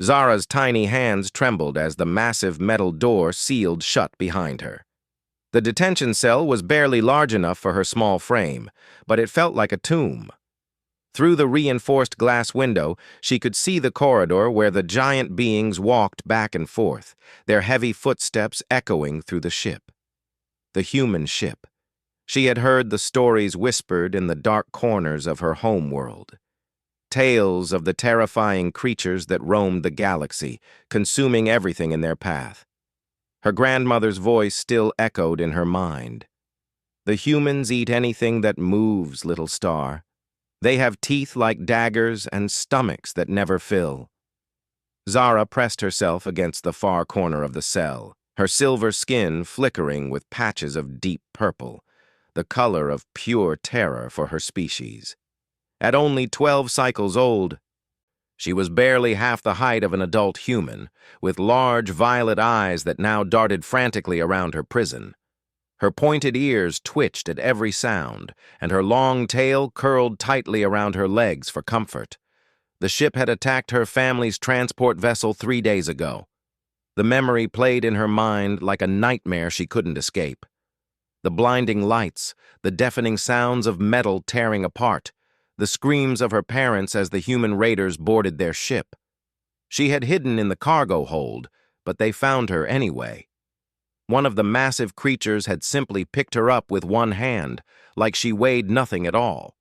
Zara's tiny hands trembled as the massive metal door sealed shut behind her. The detention cell was barely large enough for her small frame, but it felt like a tomb. Through the reinforced glass window, she could see the corridor where the giant beings walked back and forth, their heavy footsteps echoing through the ship. The human ship. She had heard the stories whispered in the dark corners of her home world. Tales of the terrifying creatures that roamed the galaxy, consuming everything in their path. Her grandmother's voice still echoed in her mind. The humans eat anything that moves, little star. They have teeth like daggers and stomachs that never fill. Zara pressed herself against the far corner of the cell, her silver skin flickering with patches of deep purple, the color of pure terror for her species. At only 12 cycles old, she was barely half the height of an adult human, with large violet eyes that now darted frantically around her prison. Her pointed ears twitched at every sound, and her long tail curled tightly around her legs for comfort. The ship had attacked her family's transport vessel 3 days ago. The memory played in her mind like a nightmare she couldn't escape. The blinding lights, the deafening sounds of metal tearing apart, the screams of her parents as the human raiders boarded their ship. She had hidden in the cargo hold, but they found her anyway. One of the massive creatures had simply picked her up with one hand, like she weighed nothing at all.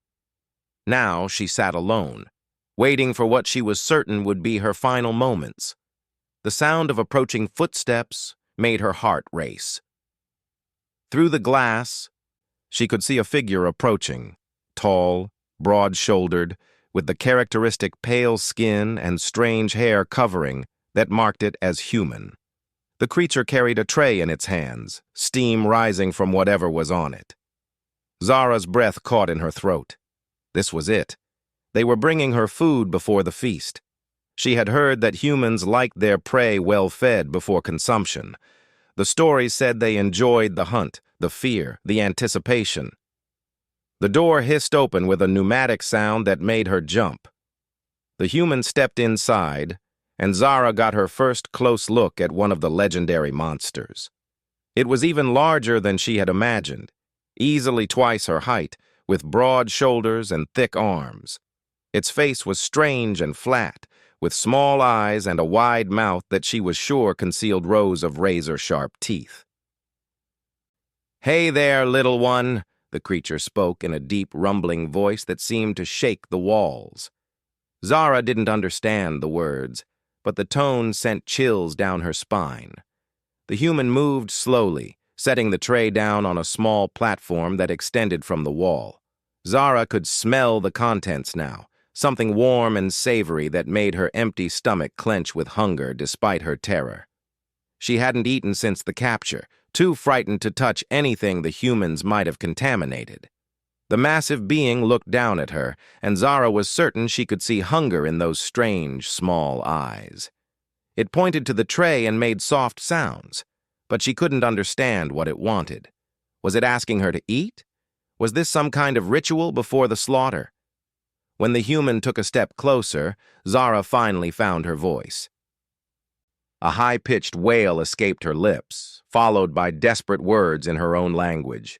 Now she sat alone, waiting for what she was certain would be her final moments. The sound of approaching footsteps made her heart race. Through the glass, she could see a figure approaching, tall, broad-shouldered, with the characteristic pale skin and strange hair covering that marked it as human. The creature carried a tray in its hands, steam rising from whatever was on it. Zara's breath caught in her throat. This was it. They were bringing her food before the feast. She had heard that humans liked their prey well-fed before consumption. The stories said they enjoyed the hunt, the fear, the anticipation. The door hissed open with a pneumatic sound that made her jump. The human stepped inside, and Zara got her first close look at one of the legendary monsters. It was even larger than she had imagined, easily twice her height, with broad shoulders and thick arms. Its face was strange and flat, with small eyes and a wide mouth that she was sure concealed rows of razor-sharp teeth. "Hey there, little one," the creature spoke in a deep, rumbling voice that seemed to shake the walls. Zara didn't understand the words, but the tone sent chills down her spine. The human moved slowly, setting the tray down on a small platform that extended from the wall. Zara could smell the contents now, something warm and savory that made her empty stomach clench with hunger despite her terror. She hadn't eaten since the capture, too frightened to touch anything the humans might have contaminated. The massive being looked down at her, and Zara was certain she could see hunger in those strange, small eyes. It pointed to the tray and made soft sounds, but she couldn't understand what it wanted. Was it asking her to eat? Was this some kind of ritual before the slaughter? When the human took a step closer, Zara finally found her voice. A high-pitched wail escaped her lips, followed by desperate words in her own language.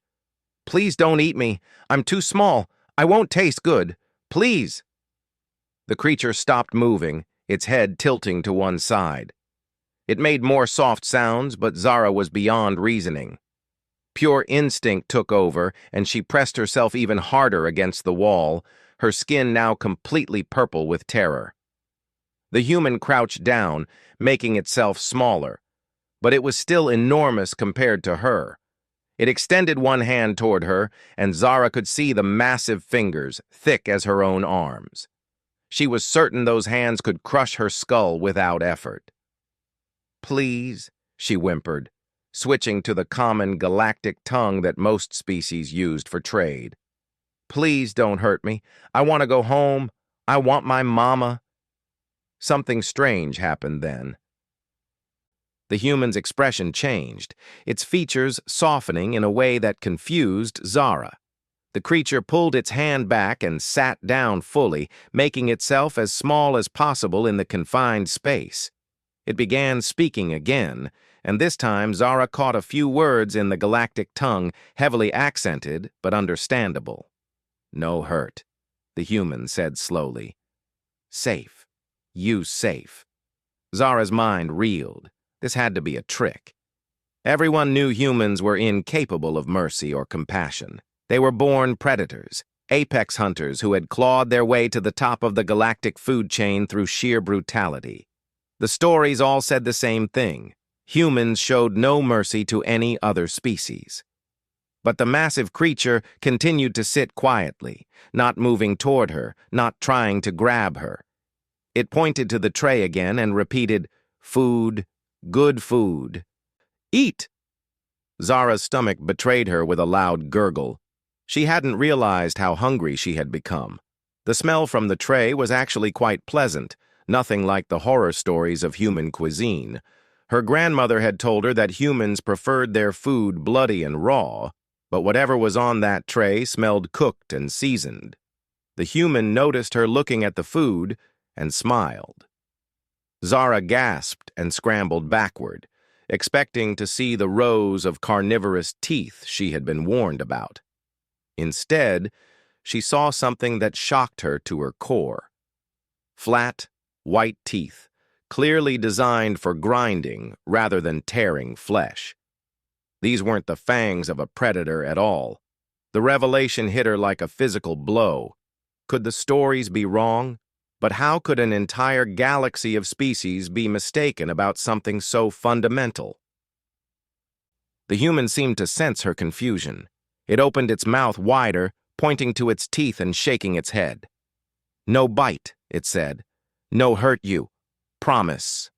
"Please don't eat me. I'm too small. I won't taste good. Please." The creature stopped moving, its head tilting to one side. It made more soft sounds, but Zara was beyond reasoning. Pure instinct took over, and she pressed herself even harder against the wall, her skin now completely purple with terror. The human crouched down, making itself smaller, but it was still enormous compared to her. It extended one hand toward her, and Zara could see the massive fingers, thick as her own arms. She was certain those hands could crush her skull without effort. "Please," she whimpered, switching to the common galactic tongue that most species used for trade. "Please don't hurt me. I want to go home. I want my mama." Something strange happened then. The human's expression changed, its features softening in a way that confused Zara. The creature pulled its hand back and sat down fully, making itself as small as possible in the confined space. It began speaking again, and this time Zara caught a few words in the galactic tongue, heavily accented but understandable. "No hurt," the human said slowly. "Safe. Use safe." Zara's mind reeled. This had to be a trick. Everyone knew humans were incapable of mercy or compassion. They were born predators, apex hunters who had clawed their way to the top of the galactic food chain through sheer brutality. The stories all said the same thing. Humans showed no mercy to any other species. But the massive creature continued to sit quietly, not moving toward her, not trying to grab her. It pointed to the tray again and repeated, "Food, good food. Eat!" Zara's stomach betrayed her with a loud gurgle. She hadn't realized how hungry she had become. The smell from the tray was actually quite pleasant, nothing like the horror stories of human cuisine. Her grandmother had told her that humans preferred their food bloody and raw, but whatever was on that tray smelled cooked and seasoned. The human noticed her looking at the food and smiled. Zara gasped and scrambled backward, expecting to see the rows of carnivorous teeth she had been warned about. Instead, she saw something that shocked her to her core. Flat, white teeth, clearly designed for grinding rather than tearing flesh. These weren't the fangs of a predator at all. The revelation hit her like a physical blow. Could the stories be wrong? But how could an entire galaxy of species be mistaken about something so fundamental? The human seemed to sense her confusion. It opened its mouth wider, pointing to its teeth and shaking its head. "No bite," it said. "No hurt you. Promise."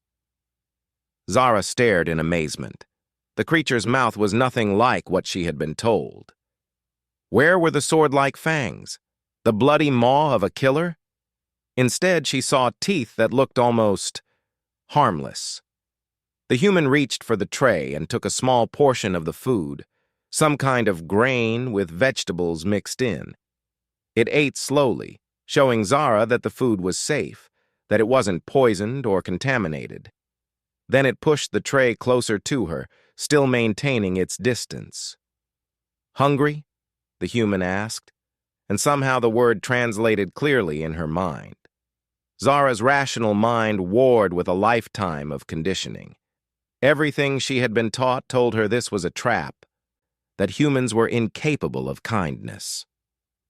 Zara stared in amazement. The creature's mouth was nothing like what she had been told. Where were the sword-like fangs? The bloody maw of a killer? Instead, she saw teeth that looked almost harmless. The human reached for the tray and took a small portion of the food, some kind of grain with vegetables mixed in. It ate slowly, showing Zara that the food was safe, that it wasn't poisoned or contaminated. Then it pushed the tray closer to her, still maintaining its distance. "Hungry?" the human asked, and somehow the word translated clearly in her mind. Zara's rational mind warred with a lifetime of conditioning. Everything she had been taught told her this was a trap, that humans were incapable of kindness.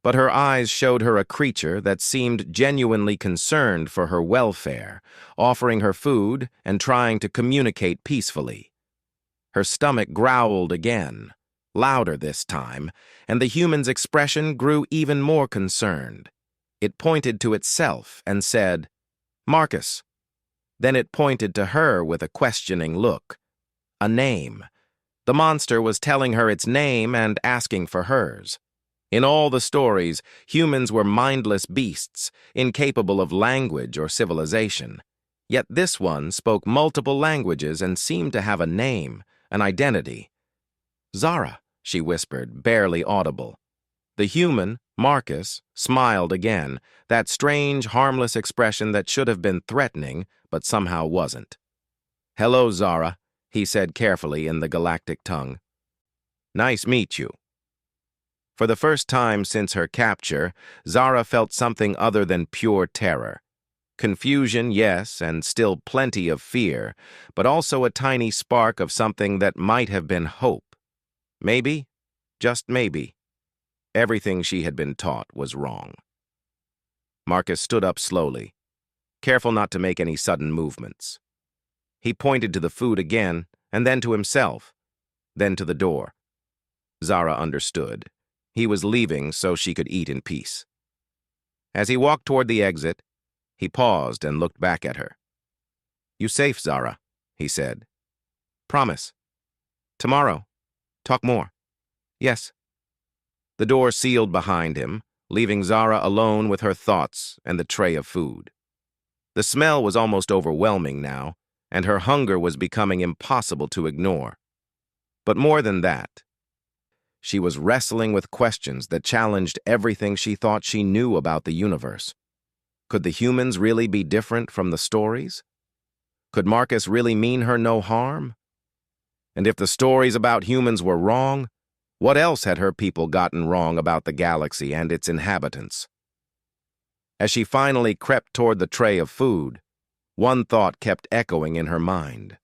But her eyes showed her a creature that seemed genuinely concerned for her welfare, offering her food and trying to communicate peacefully. Her stomach growled again, louder this time, and the human's expression grew even more concerned. It pointed to itself and said, "Marcus." Then it pointed to her with a questioning look. A name. The monster was telling her its name and asking for hers. In all the stories, humans were mindless beasts, incapable of language or civilization. Yet this one spoke multiple languages and seemed to have a name, an identity. "Zara," she whispered, barely audible. The human, Marcus, smiled again, that strange, harmless expression that should have been threatening, but somehow wasn't. "Hello, Zara," he said carefully in the galactic tongue. "Nice meet you." For the first time since her capture, Zara felt something other than pure terror. Confusion, yes, and still plenty of fear, but also a tiny spark of something that might have been hope. Maybe, just maybe, everything she had been taught was wrong. Marcus stood up slowly, careful not to make any sudden movements. He pointed to the food again, and then to himself, then to the door. Zara understood. He was leaving so she could eat in peace. As he walked toward the exit, he paused and looked back at her. "You safe, Zara," he said. "Promise. Tomorrow. Talk more." "Yes." The door sealed behind him, leaving Zara alone with her thoughts and the tray of food. The smell was almost overwhelming now, and her hunger was becoming impossible to ignore. But more than that, She was wrestling with questions that challenged everything she thought she knew about the universe. Could the humans really be different from the stories? Could Marcus really mean her no harm? And if the stories about humans were wrong, what else had her people gotten wrong about the galaxy and its inhabitants? As she finally crept toward the tray of food, one thought kept echoing in her mind.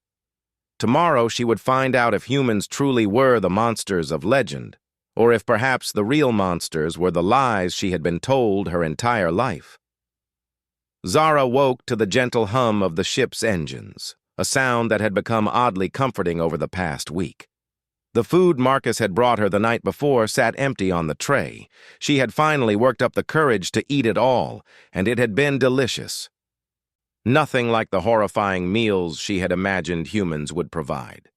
Tomorrow she would find out if humans truly were the monsters of legend, or if perhaps the real monsters were the lies she had been told her entire life. Zara woke to the gentle hum of the ship's engines, a sound that had become oddly comforting over the past week. The food Marcus had brought her the night before sat empty on the tray. She had finally worked up the courage to eat it all, and it had been delicious. Nothing like the horrifying meals she had imagined humans would provide.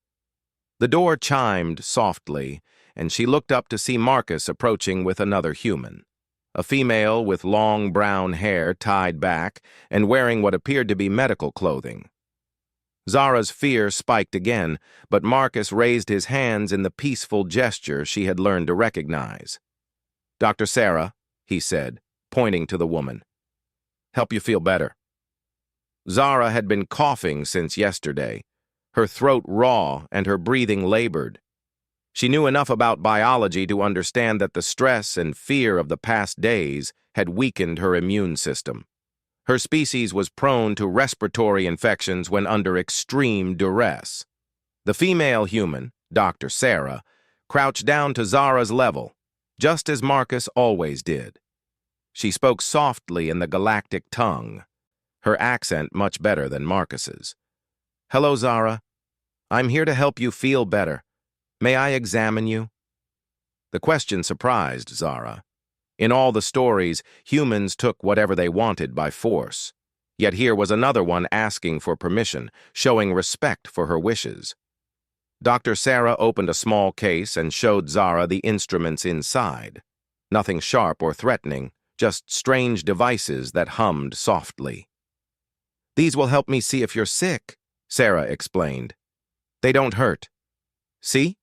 The door chimed softly, and she looked up to see Marcus approaching with another human, a female with long brown hair tied back and wearing what appeared to be medical clothing. Zara's fear spiked again, but Marcus raised his hands in the peaceful gesture she had learned to recognize. "Dr. Sarah," he said, pointing to the woman. "Help you feel better." Zara had been coughing since yesterday, her throat raw and her breathing labored. She knew enough about biology to understand that the stress and fear of the past days had weakened her immune system. Her species was prone to respiratory infections when under extreme duress. The female human, Dr. Sarah, crouched down to Zara's level, just as Marcus always did. She spoke softly in the galactic tongue, her accent much better than Marcus's. "Hello, Zara. I'm here to help you feel better. May I examine you?" The question surprised Zara. In all the stories, humans took whatever they wanted by force. Yet here was another one asking for permission, showing respect for her wishes. Dr. Sarah opened a small case and showed Zara the instruments inside. Nothing sharp or threatening, just strange devices that hummed softly. "These will help me see if you're sick," Sarah explained. "They don't hurt. See?"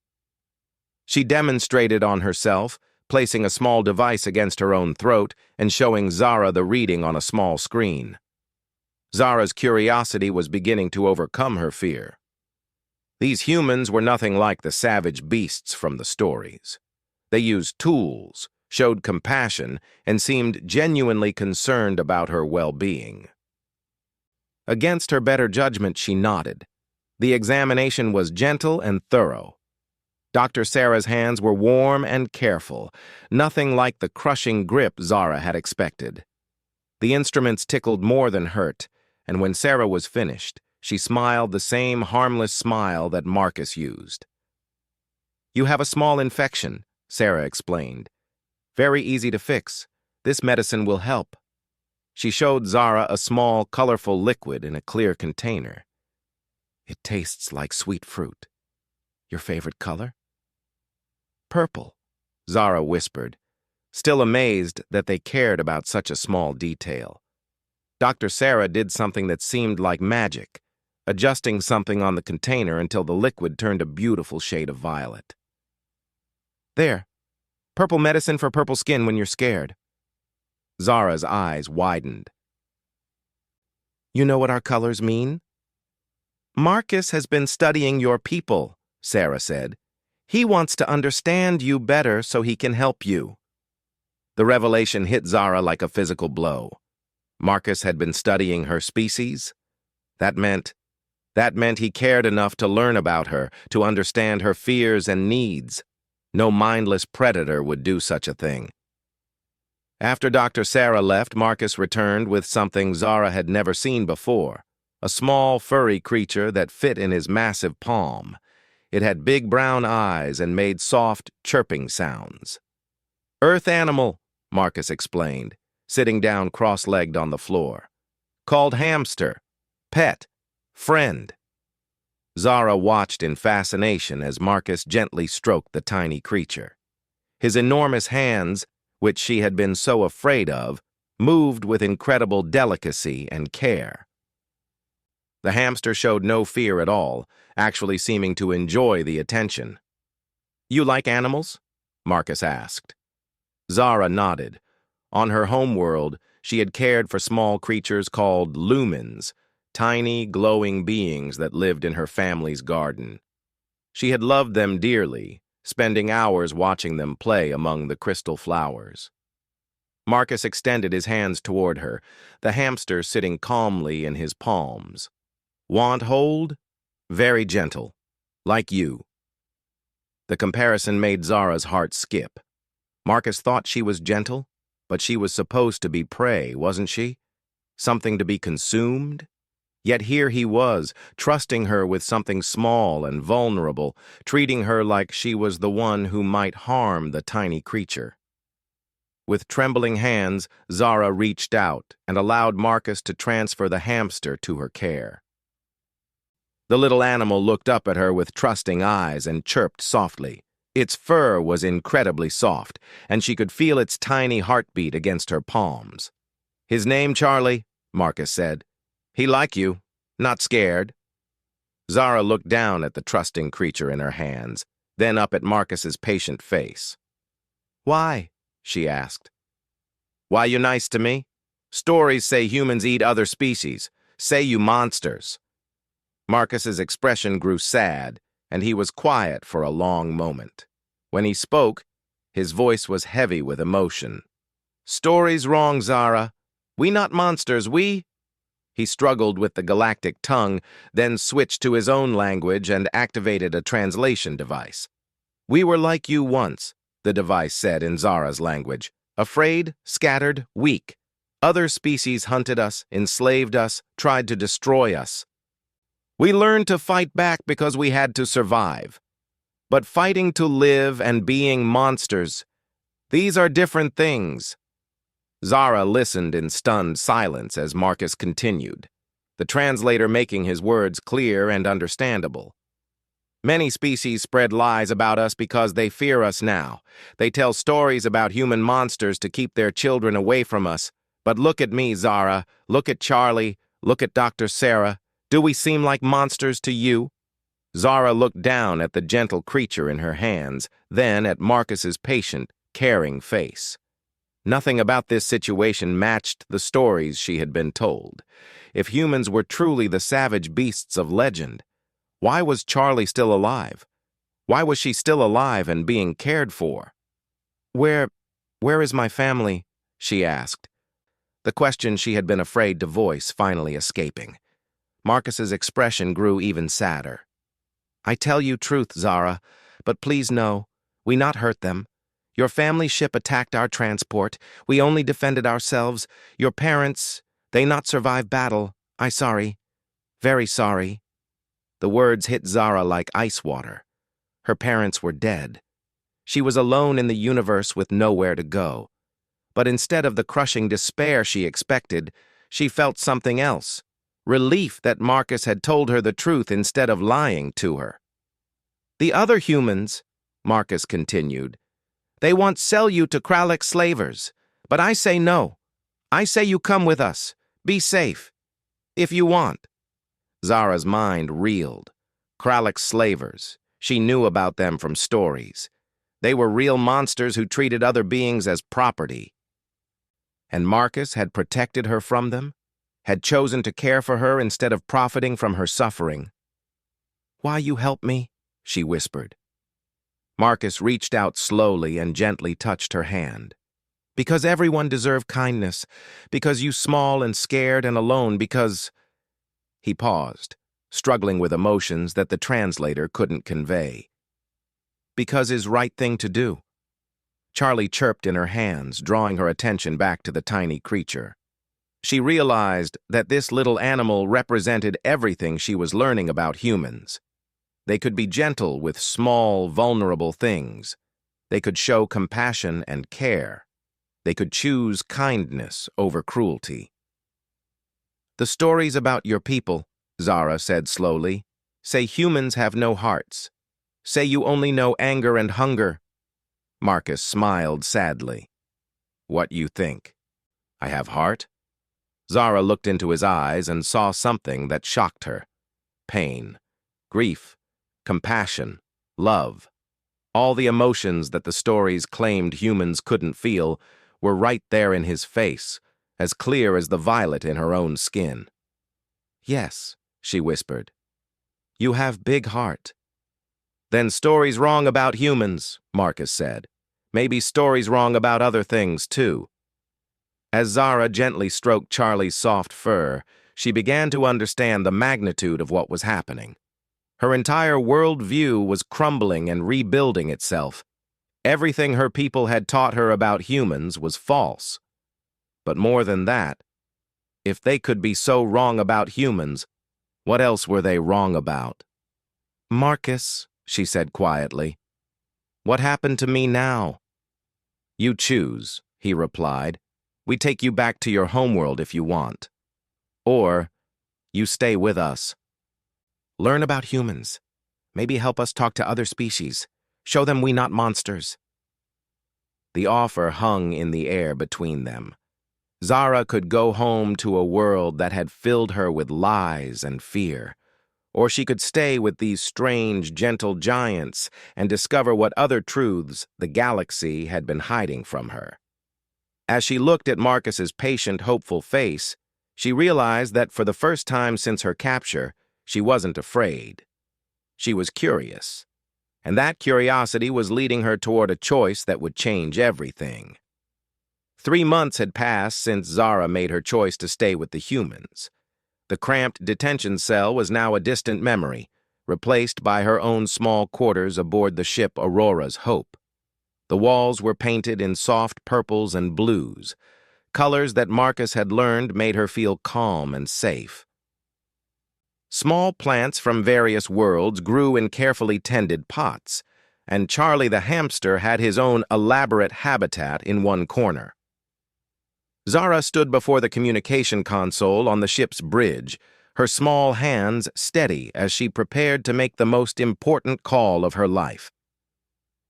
She demonstrated on herself, placing a small device against her own throat and showing Zara the reading on a small screen. Zara's curiosity was beginning to overcome her fear. These humans were nothing like the savage beasts from the stories. They used tools, showed compassion, and seemed genuinely concerned about her well-being. Against her better judgment, she nodded. The examination was gentle and thorough. Dr. Sarah's hands were warm and careful, nothing like the crushing grip Zara had expected. The instruments tickled more than hurt, and when Sarah was finished, she smiled the same harmless smile that Marcus used. "You have a small infection," Sarah explained. "Very easy to fix. This medicine will help." She showed Zara a small, colorful liquid in a clear container. "It tastes like sweet fruit. Your favorite color?" "Purple," Zara whispered, still amazed that they cared about such a small detail. Dr. Sarah did something that seemed like magic, adjusting something on the container until the liquid turned a beautiful shade of violet. "There, purple medicine for purple skin when you're scared." Zara's eyes widened. "You know what our colors mean?" "Marcus has been studying your people," Sarah said. "He wants to understand you better so he can help you." The revelation hit Zara like a physical blow. Marcus had been studying her species? That meant he cared enough to learn about her, to understand her fears and needs. No mindless predator would do such a thing. After Dr. Sarah left, Marcus returned with something Zara had never seen before, a small, furry creature that fit in his massive palm. It had big brown eyes and made soft, chirping sounds. "Earth animal," Marcus explained, sitting down cross-legged on the floor. "Called hamster. Pet. Friend." Zara watched in fascination as Marcus gently stroked the tiny creature. His enormous hands, which she had been so afraid of, moved with incredible delicacy and care. The hamster showed no fear at all, actually seeming to enjoy the attention. "You like animals?" Marcus asked. Zara nodded. On her homeworld, she had cared for small creatures called lumens, tiny, glowing beings that lived in her family's garden. She had loved them dearly, spending hours watching them play among the crystal flowers. Marcus extended his hands toward her, the hamster sitting calmly in his palms. Want hold? Very gentle. Like you. The comparison made Zara's heart skip. Marcus thought she was gentle, but she was supposed to be prey, wasn't she? Something to be consumed? Yet here he was, trusting her with something small and vulnerable, treating her like she was the one who might harm the tiny creature. With trembling hands, Zara reached out and allowed Marcus to transfer the hamster to her care. The little animal looked up at her with trusting eyes and chirped softly. Its fur was incredibly soft, and she could feel its tiny heartbeat against her palms. "His name, Charlie," Marcus said. "He like you, not scared." Zara looked down at the trusting creature in her hands, then up at Marcus's patient face. "Why?" she asked. "Why you nice to me? Stories say humans eat other species. Say you monsters." Marcus's expression grew sad, and he was quiet for a long moment. When he spoke, his voice was heavy with emotion. "Stories wrong, Zara. We not monsters, we—" He struggled with the galactic tongue, then switched to his own language and activated a translation device. "We were like you once," the device said in Zara's language. "Afraid, scattered, weak. Other species hunted us, enslaved us, tried to destroy us. We learned to fight back because we had to survive. But fighting to live and being monsters, these are different things." Zara listened in stunned silence as Marcus continued, the translator making his words clear and understandable. "Many species spread lies about us because they fear us now. They tell stories about human monsters to keep their children away from us. But look at me, Zara. Look at Charlie. Look at Dr. Sarah. Do we seem like monsters to you?" Zara looked down at the gentle creature in her hands, then at Marcus's patient, caring face. Nothing about this situation matched the stories she had been told. If humans were truly the savage beasts of legend, why was Charlie still alive? Why was she still alive and being cared for? Where is my family?" she asked, the question she had been afraid to voice finally escaping. Marcus's expression grew even sadder. "I tell you truth, Zara, but please know, we not hurt them. Your family ship attacked our transport. We only defended ourselves. Your parents, they not survive battle. I sorry. Very sorry." The words hit Zara like ice water. Her parents were dead. She was alone in the universe with nowhere to go. But instead of the crushing despair she expected, she felt something else. Relief that Marcus had told her the truth instead of lying to her. "The other humans," Marcus continued, "they want sell you to Krallic slavers. But I say no. I say you come with us. Be safe. If you want." Zara's mind reeled. Krallic slavers. She knew about them from stories. They were real monsters who treated other beings as property. And Marcus had protected her from them? Had chosen to care for her instead of profiting from her suffering. "Why you help me?" she whispered. Marcus reached out slowly and gently touched her hand. "Because everyone deserves kindness. Because you small and scared and alone. Because—" He paused, struggling with emotions that the translator couldn't convey. "Because is right thing to do." Charlie chirped in her hands, drawing her attention back to the tiny creature. She realized that this little animal represented everything she was learning about humans. They could be gentle with small, vulnerable things. They could show compassion and care. They could choose kindness over cruelty. "The stories about your people," Zara said slowly, "say humans have no hearts. Say you only know anger and hunger." Marcus smiled sadly. "What you think? I have heart?" Zara looked into his eyes and saw something that shocked her. Pain, grief, compassion, love. All the emotions that the stories claimed humans couldn't feel were right there in his face, as clear as the violet in her own skin. "Yes," she whispered. "You have big heart." "Then stories wrong about humans," Marcus said. "Maybe stories wrong about other things, too." As Zara gently stroked Charlie's soft fur, she began to understand the magnitude of what was happening. Her entire world view was crumbling and rebuilding itself. Everything her people had taught her about humans was false. But more than that, if they could be so wrong about humans, what else were they wrong about? "Marcus," she said quietly, "what happened to me now?" "You choose," he replied. "We take you back to your homeworld if you want. Or, you stay with us. Learn about humans. Maybe help us talk to other species. Show them we not monsters." The offer hung in the air between them. Zara could go home to a world that had filled her with lies and fear, or she could stay with these strange, gentle giants and discover what other truths the galaxy had been hiding from her. As she looked at Marcus's patient, hopeful face, she realized that for the first time since her capture, she wasn't afraid. She was curious, and that curiosity was leading her toward a choice that would change everything. 3 months had passed since Zara made her choice to stay with the humans. The cramped detention cell was now a distant memory, replaced by her own small quarters aboard the ship Aurora's Hope. The walls were painted in soft purples and blues, colors that Marcus had learned made her feel calm and safe. Small plants from various worlds grew in carefully tended pots, and Charlie the hamster had his own elaborate habitat in one corner. Zara stood before the communication console on the ship's bridge, her small hands steady as she prepared to make the most important call of her life.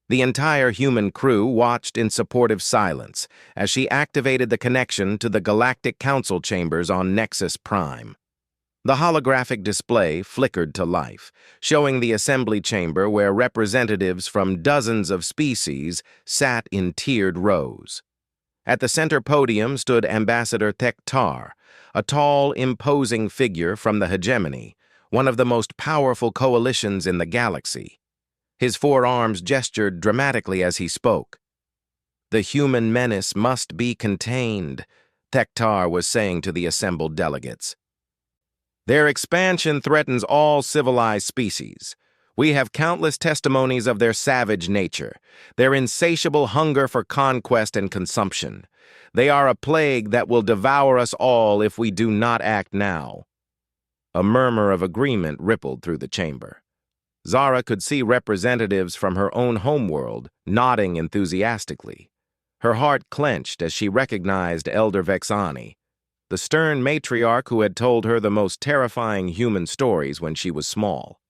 The entire human crew watched in supportive silence as she activated the connection to the Galactic Council chambers on Nexus Prime. The holographic display flickered to life, showing the assembly chamber where representatives from dozens of species sat in tiered rows. At the center podium stood Ambassador Thektar, a tall, imposing figure from the hegemony, one of the most powerful coalitions in the galaxy. His 4 arms gestured dramatically as he spoke. "The human menace must be contained," Thektar was saying to the assembled delegates. "Their expansion threatens all civilized species. We have countless testimonies of their savage nature, their insatiable hunger for conquest and consumption. They are a plague that will devour us all if we do not act now." A murmur of agreement rippled through the chamber. Zara could see representatives from her own homeworld nodding enthusiastically. Her heart clenched as she recognized Elder Vexani, the stern matriarch who had told her the most terrifying human stories when she was small.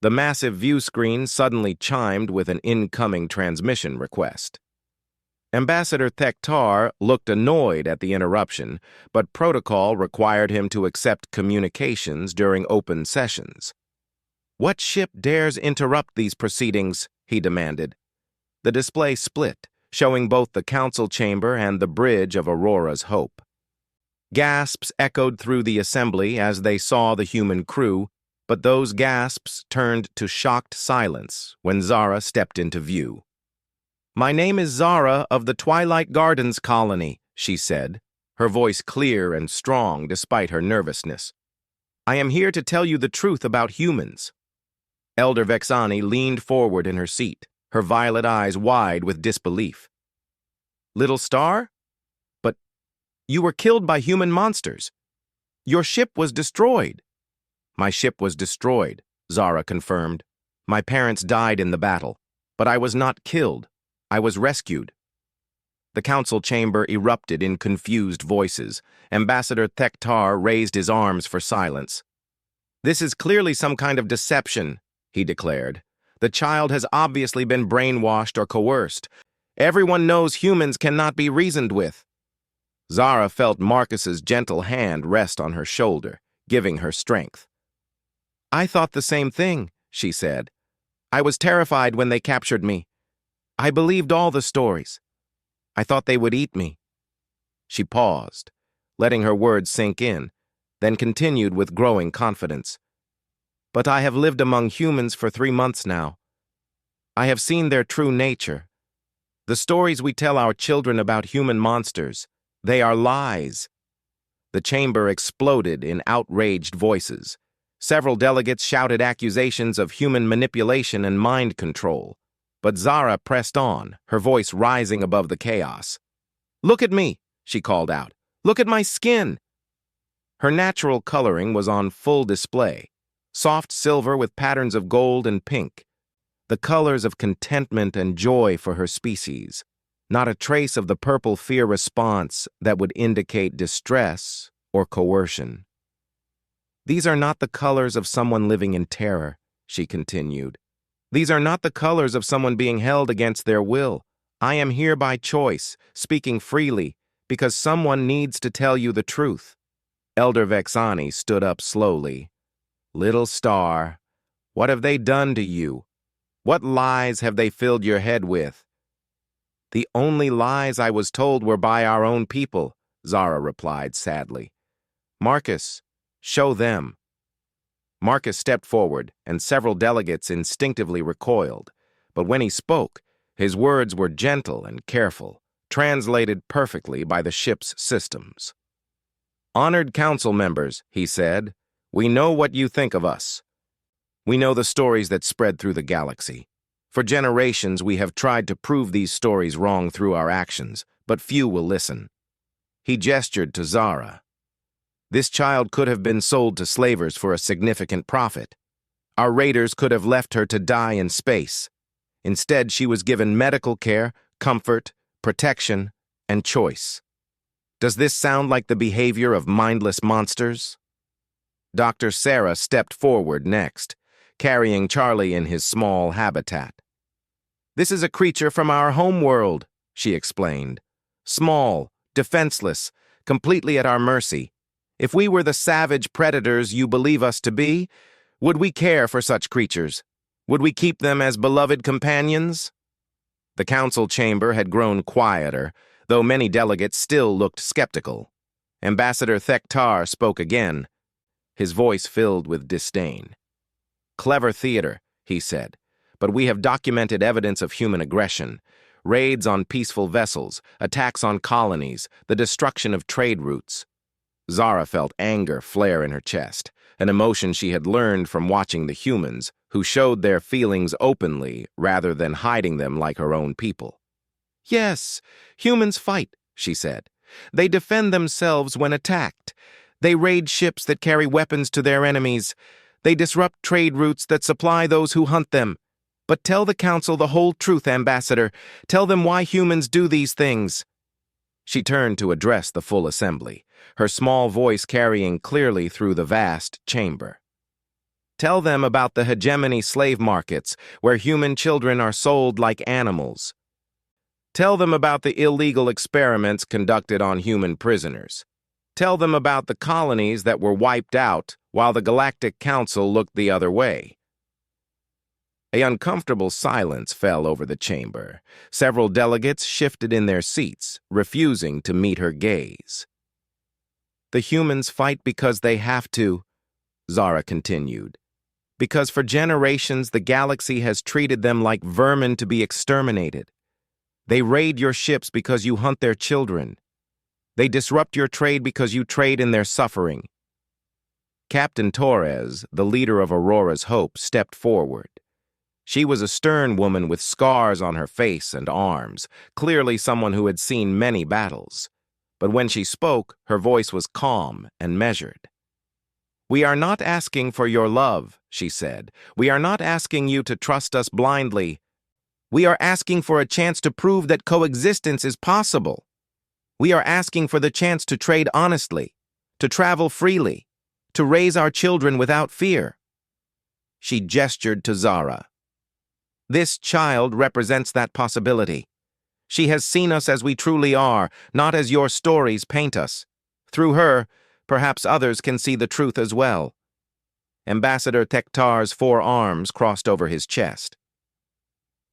The massive view screen suddenly chimed with an incoming transmission request. Ambassador Thektar looked annoyed at the interruption, but protocol required him to accept communications during open sessions. "What ship dares interrupt these proceedings?" he demanded. The display split, showing both the council chamber and the bridge of Aurora's Hope. Gasps echoed through the assembly as they saw the human crew, but those gasps turned to shocked silence when Zara stepped into view. "My name is Zara of the Twilight Gardens colony," she said, her voice clear and strong despite her nervousness. "I am here to tell you the truth about humans." Elder Vexani leaned forward in her seat, her violet eyes wide with disbelief. "Little Star? But you were killed by human monsters. Your ship was destroyed." "My ship was destroyed," Zara confirmed. "My parents died in the battle, but I was not killed. I was rescued." The council chamber erupted in confused voices. Ambassador Thektar raised his arms for silence. "This is clearly some kind of deception," he declared. "The child has obviously been brainwashed or coerced. Everyone knows humans cannot be reasoned with." Zara felt Marcus's gentle hand rest on her shoulder, giving her strength. "I thought the same thing," she said. I was terrified when they captured me. I believed all the stories. I thought they would eat me." She paused, letting her words sink in, then continued with growing confidence. "But I have lived among humans for 3 months now. I have seen their true nature. The stories we tell our children about human monsters, they are lies." The chamber exploded in outraged voices. Several delegates shouted accusations of human manipulation and mind control. But Zara pressed on, her voice rising above the chaos. "Look at me," she called out. "Look at my skin." Her natural coloring was on full display, soft silver with patterns of gold and pink, the colors of contentment and joy for her species, not a trace of the purple fear response that would indicate distress or coercion. "These are not the colors of someone living in terror," she continued. "These are not the colors of someone being held against their will. I am here by choice, speaking freely, because someone needs to tell you the truth." Elder Vexani stood up slowly. "Little star, what have they done to you? What lies have they filled your head with?" "The only lies I was told were by our own people," Zara replied sadly. "Marcus, show them." Marcus stepped forward, and several delegates instinctively recoiled. But when he spoke, his words were gentle and careful, translated perfectly by the ship's systems. "Honored council members," he said, "we know what you think of us. We know the stories that spread through the galaxy. For generations, we have tried to prove these stories wrong through our actions, but few will listen." He gestured to Zara. "This child could have been sold to slavers for a significant profit. Our raiders could have left her to die in space. Instead, she was given medical care, comfort, protection, and choice. Does this sound like the behavior of mindless monsters?" Dr. Sarah stepped forward next, carrying Charlie in his small habitat. "This is a creature from our home world," she explained. "Small, defenseless, completely at our mercy. If we were the savage predators you believe us to be, would we care for such creatures? Would we keep them as beloved companions?" The council chamber had grown quieter, though many delegates still looked skeptical. Ambassador Thektar spoke again, his voice filled with disdain. "Clever theater," he said, "but we have documented evidence of human aggression. Raids on peaceful vessels, attacks on colonies, the destruction of trade routes." Zara felt anger flare in her chest, an emotion she had learned from watching the humans, who showed their feelings openly rather than hiding them like her own people. "Yes, humans fight," she said. "They defend themselves when attacked. They raid ships that carry weapons to their enemies. They disrupt trade routes that supply those who hunt them. But tell the council the whole truth, Ambassador. Tell them why humans do these things." She turned to address the full assembly, her small voice carrying clearly through the vast chamber. "Tell them about the hegemony slave markets, where human children are sold like animals. Tell them about the illegal experiments conducted on human prisoners. Tell them about the colonies that were wiped out while the Galactic Council looked the other way." An uncomfortable silence fell over the chamber. Several delegates shifted in their seats, refusing to meet her gaze. "The humans fight because they have to," Zara continued. "Because for generations the galaxy has treated them like vermin to be exterminated. They raid your ships because you hunt their children. They disrupt your trade because you trade in their suffering." Captain Torres, the leader of Aurora's Hope, stepped forward. She was a stern woman with scars on her face and arms, clearly someone who had seen many battles. But when she spoke, her voice was calm and measured. "We are not asking for your love," she said. "We are not asking you to trust us blindly. We are asking for a chance to prove that coexistence is possible. We are asking for the chance to trade honestly, to travel freely, to raise our children without fear." She gestured to Zara. "This child represents that possibility. She has seen us as we truly are, not as your stories paint us. Through her, perhaps others can see the truth as well." Ambassador Thektar's 4 arms crossed over his chest.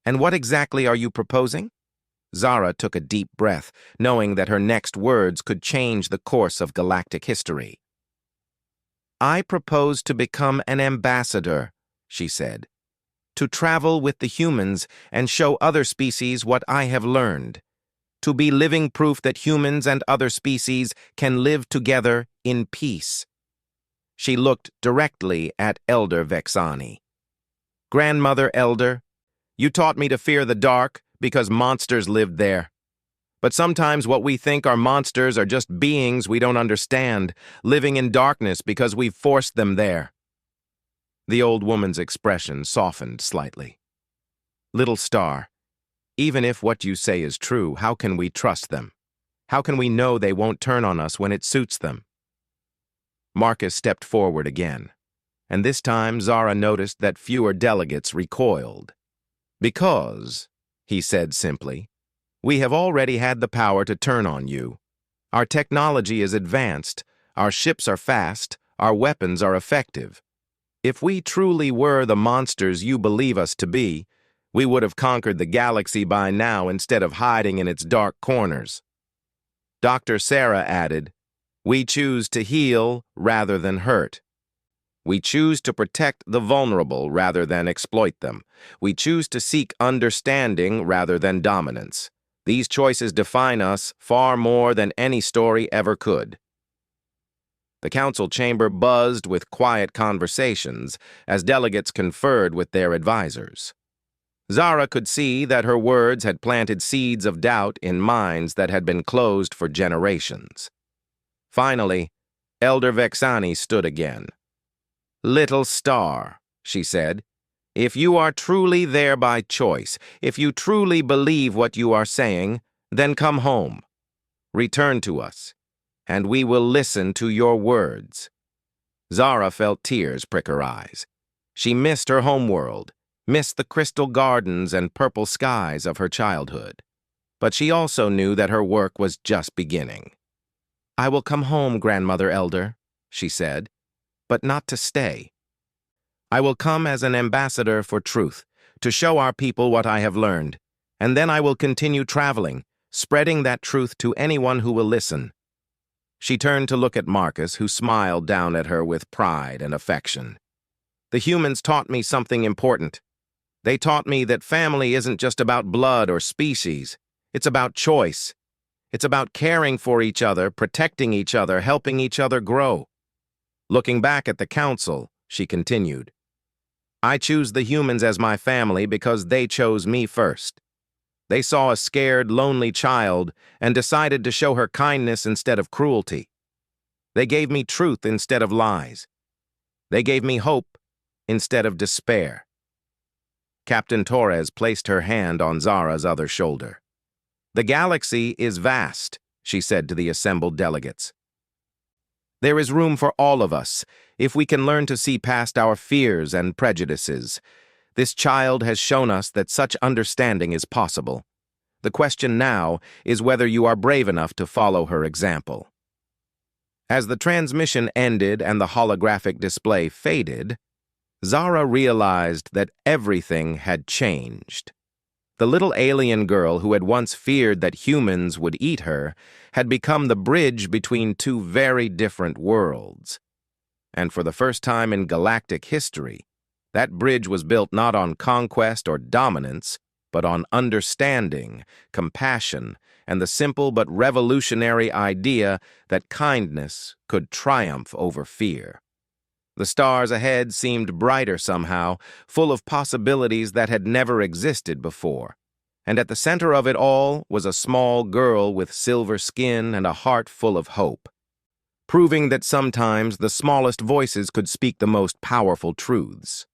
And what exactly are you proposing? Zara took a deep breath, knowing that her next words could change the course of galactic history. I propose to become an ambassador, she said, to travel with the humans and show other species what I have learned, to be living proof that humans and other species can live together in peace. She looked directly at Elder Vexani. Grandmother Elder, you taught me to fear the dark because monsters lived there. But sometimes what we think are monsters are just beings we don't understand, living in darkness because we've forced them there. The old woman's expression softened slightly. Little star, even if what you say is true, how can we trust them? How can we know they won't turn on us when it suits them? Marcus stepped forward again, and this time Zara noticed that fewer delegates recoiled. Because, he said simply, we have already had the power to turn on you. Our technology is advanced, our ships are fast, our weapons are effective. If we truly were the monsters you believe us to be, we would have conquered the galaxy by now instead of hiding in its dark corners. Dr. Sarah added, we choose to heal rather than hurt. We choose to protect the vulnerable rather than exploit them. We choose to seek understanding rather than dominance. These choices define us far more than any story ever could. The council chamber buzzed with quiet conversations as delegates conferred with their advisors. Zara could see that her words had planted seeds of doubt in minds that had been closed for generations. Finally, Elder Vexani stood again. Little star, she said, if you are truly there by choice, if you truly believe what you are saying, then come home. Return to us, and we will listen to your words. Zara felt tears prick her eyes. She missed her homeworld, missed the crystal gardens and purple skies of her childhood. But she also knew that her work was just beginning. I will come home, Grandmother Elder, she said, but not to stay. I will come as an ambassador for truth, to show our people what I have learned, and then I will continue traveling, spreading that truth to anyone who will listen. She turned to look at Marcus, who smiled down at her with pride and affection. The humans taught me something important. They taught me that family isn't just about blood or species. It's about choice. It's about caring for each other, protecting each other, helping each other grow. Looking back at the council, she continued, I choose the humans as my family because they chose me first. They saw a scared, lonely child and decided to show her kindness instead of cruelty. They gave me truth instead of lies. They gave me hope instead of despair. Captain Torres placed her hand on Zara's other shoulder. The galaxy is vast, she said to the assembled delegates. There is room for all of us, if we can learn to see past our fears and prejudices. This child has shown us that such understanding is possible. The question now is whether you are brave enough to follow her example. As the transmission ended and the holographic display faded, Zara realized that everything had changed. The little alien girl who had once feared that humans would eat her had become the bridge between two very different worlds. And for the first time in galactic history, that bridge was built not on conquest or dominance, but on understanding, compassion, and the simple but revolutionary idea that kindness could triumph over fear. The stars ahead seemed brighter somehow, full of possibilities that had never existed before. And at the center of it all was a small girl with silver skin and a heart full of hope, proving that sometimes the smallest voices could speak the most powerful truths.